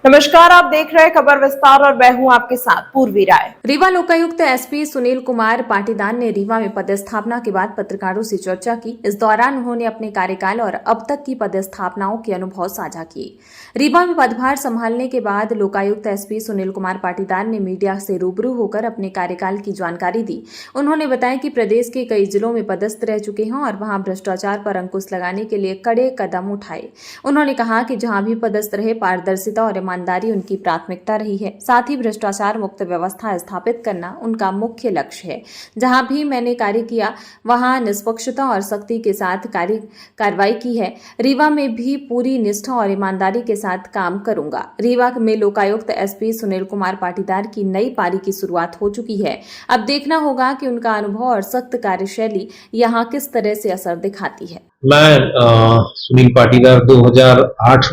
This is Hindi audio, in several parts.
नमस्कार, आप देख रहे हैं खबर विस्तार और मैं हूं आपके साथ पूर्वी राय। रीवा लोकायुक्त एसपी सुनील कुमार पाटीदार ने रीवा में पदस्थापना के बाद पत्रकारों से चर्चा की। इस दौरान उन्होंने अपने कार्यकाल और अब तक की पदस्थापनाओं के अनुभव साझा किए। रीवा में पदभार संभालने के बाद लोकायुक्त एसपी सुनील कुमार पाटीदार ने मीडिया से रूबरू होकर अपने कार्यकाल की जानकारी दी। उन्होंने बताया कि प्रदेश के कई जिलों में पदस्थ रह चुके हैं और वहां भ्रष्टाचार पर अंकुश लगाने के लिए कड़े कदम उठाए। उन्होंने कहा कि जहां भी पदस्थ रहे पारदर्शिता और ईमानदारी उनकी प्राथमिकता रही है। साथ ही भ्रष्टाचार मुक्त व्यवस्था स्थापित करना उनका मुख्य लक्ष्य है। जहां भी मैंने कार्य किया वहां निष्पक्षता और सख्ती के साथ कार्रवाई की है। रीवा में भी पूरी निष्ठा और ईमानदारी के साथ काम करूंगा। रीवा में लोकायुक्त एसपी सुनील कुमार पाटीदार की नई पारी की शुरुआत हो चुकी है। अब देखना होगा कि उनका अनुभव और सख्त कार्यशैली यहाँ किस तरह से असर दिखाती है। मैं सुनील पाटीदार 2008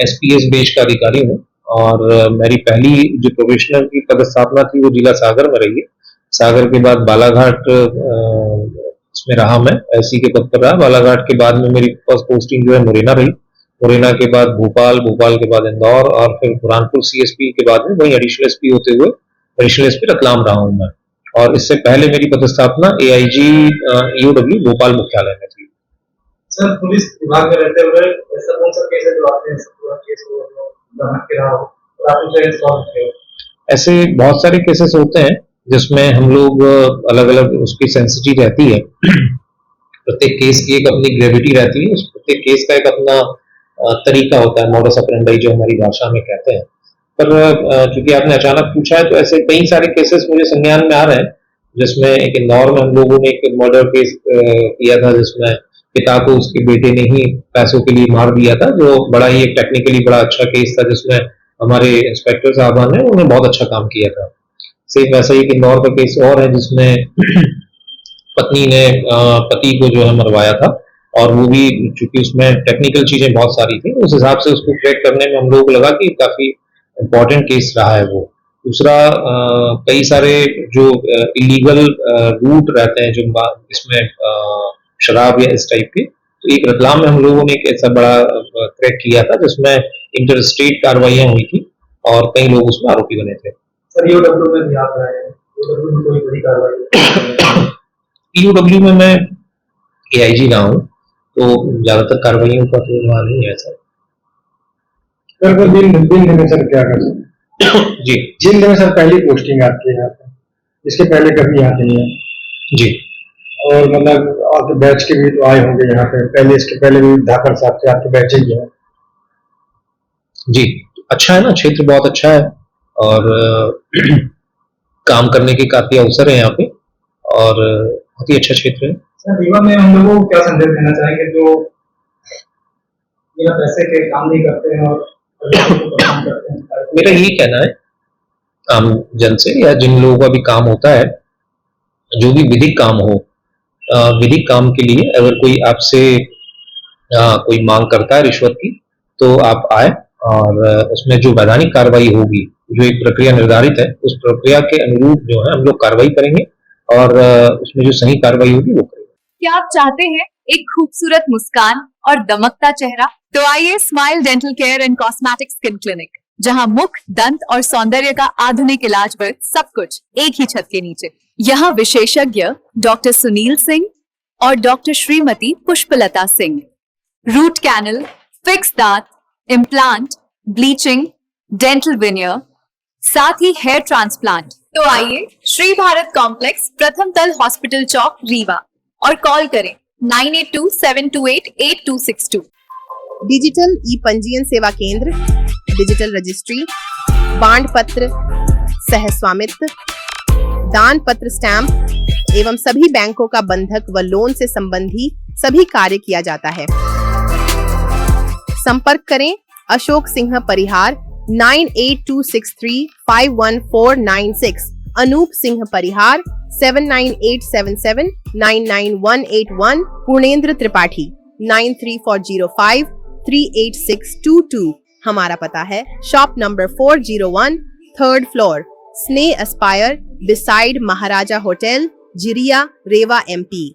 एसपीएस बेच का अधिकारी हूँ और मेरी पहली जो प्रोबेशनर की पदस्थापना थी वो जिला सागर में रही है। सागर के बाद बालाघाट उसमें रहा, मैं एससी के पद पर रहा। बालाघाट के बाद में मेरी फर्स्ट पोस्टिंग जो है मुरैना रही। मुरैना के बाद भोपाल, भोपाल के बाद इंदौर और फिर बुरहानपुर सीएसपी के बाद में वही एडिशनल एसपी होते हुए एडिशनल एसपी रतलाम रहा हूँ मैं। और इससे पहले मेरी पदस्थापना एआईजी ईओडब्ल्यू भोपाल मुख्यालय में थी। सर, पुलिस विभाग में रहते हुए ऐसा कौन सा केस है जो आपने केस को बना के रहा हो और आपने सॉल्व किया? ऐसे बहुत सारे केसेस होते हैं जिसमें हम लोग अलग अलग उसकी सेंसिटिव रहती है। प्रत्येक केस की एक अपनी ग्रेविटी रहती है। उस प्रत्येक केस का एक अपना तरीका होता है, मॉडस ऑपरेंडी जो हमारी भाषा में कहते हैं। पर चूंकि आपने अचानक पूछा है तो ऐसे कई सारे केसेस मुझे संज्ञान में आ रहे हैं, जिसमें एक इंदौर में हम लोगों ने एक मर्डर केस किया था जिसमें पिता को उसके बेटे ने ही पैसों के लिए मार दिया था, जो बड़ा ही एक टेक्निकली बड़ा अच्छा केस था, जिसमें हमारे इंस्पेक्टर साहबान ने उन्होंने बहुत अच्छा काम किया था। सेम वैसा ही एक इंदौर का केस और है जिसमें पत्नी ने पति को जो है मरवाया था और वो भी चूंकि उसमें टेक्निकल चीजें बहुत सारी थी, उस हिसाब से उसको क्रैक करने में हम लोगों को लगा कि काफी इम्पोर्टेंट केस रहा है वो। दूसरा, कई सारे जो इलीगल रूट रहते हैं जो इसमें शराब या इस टाइप के, तो एक रतलाम में हम लोगों ने एक ऐसा बड़ा क्रैक किया था जिसमें इंटर स्टेट कार्रवाइयां हुई थी और कई लोग उसमें आरोपी बने थे। सर, ईओडब्ल्यू में भी आप रहे हैं, ईओडब्ल्यू में कोई बड़ी कार्रवाई? ईओडब्ल्यू में मैं एआईजी रहा हूँ, तो ज्यादातर कार्रवाइयों का तो वहाँ नहीं है सर। दिन में सर क्या कर सकते जी, जिंद में सर पहली पोस्टिंग आपकी यहाँ पे, इसके पहले कभी यहाँ पे नहीं है जी। और मतलब आपके बैच के भी तो आए होंगे यहाँ पे, पहले इसके पहले भी धाकड़ साहब के आपके बैच ही है। जी, अच्छा है ना, क्षेत्र बहुत अच्छा है और काम करने के काफी अवसर है यहाँ पे और बहुत ही अच्छा क्षेत्र है। सर, रीवा में हम लोगों को क्या संदेश देना चाहेंगे जो बिना पैसे के काम नहीं करते हैं और काम करते हैं? मेरा यही कहना है आम जन से या जिन लोगों का भी काम होता है, जो भी विधिक काम हो, विधिक काम के लिए अगर कोई आपसे कोई मांग करता है रिश्वत की, तो आप आए और उसमें जो वैधानिक कार्रवाई होगी, जो एक प्रक्रिया निर्धारित है, उस प्रक्रिया के अनुरूप जो है हम लोग कार्रवाई करेंगे और उसमें जो सही कार्रवाई होगी वो करेंगे। क्या आप चाहते हैं एक खूबसूरत मुस्कान और दमकता चेहरा? तो आइए smile dental care and cosmetic skin clinic, जहां मुख, दंत और सौंदर्य का आधुनिक इलाज वर्ग सब कुछ एक ही छत के नीचे। यहाँ विशेषज्ञ डॉक्टर सुनील सिंह और doctor Shrimati Pushpalata Singh root canal, fix दांत, इम्प्लांट, ब्लीचिंग, डेंटल विनियर, साथ ही हेयर ट्रांसप्लांट। तो आइए श्री भारत कॉम्प्लेक्स, प्रथम तल, हॉस्पिटल चौक, रीवा, और कॉल करें 9827288262। डिजिटल ई पंजीयन सेवा केंद्र, डिजिटल रजिस्ट्री, बांड पत्र, सह स्वामित्व, दान पत्र, स्टैंप एवं सभी बैंकों का बंधक व लोन से संबंधी सभी कार्य किया जाता है। संपर्क करें अशोक सिंह परिहार 9826351496, अनूप सिंह परिहार 7987799181, पूर्णेंद्र त्रिपाठी 9340538622। हमारा पता है शॉप नंबर 401, 3rd फ्लोर, स्नेह एस्पायर, बिसाइड महाराजा होटल, जिरिया, रेवा, MP।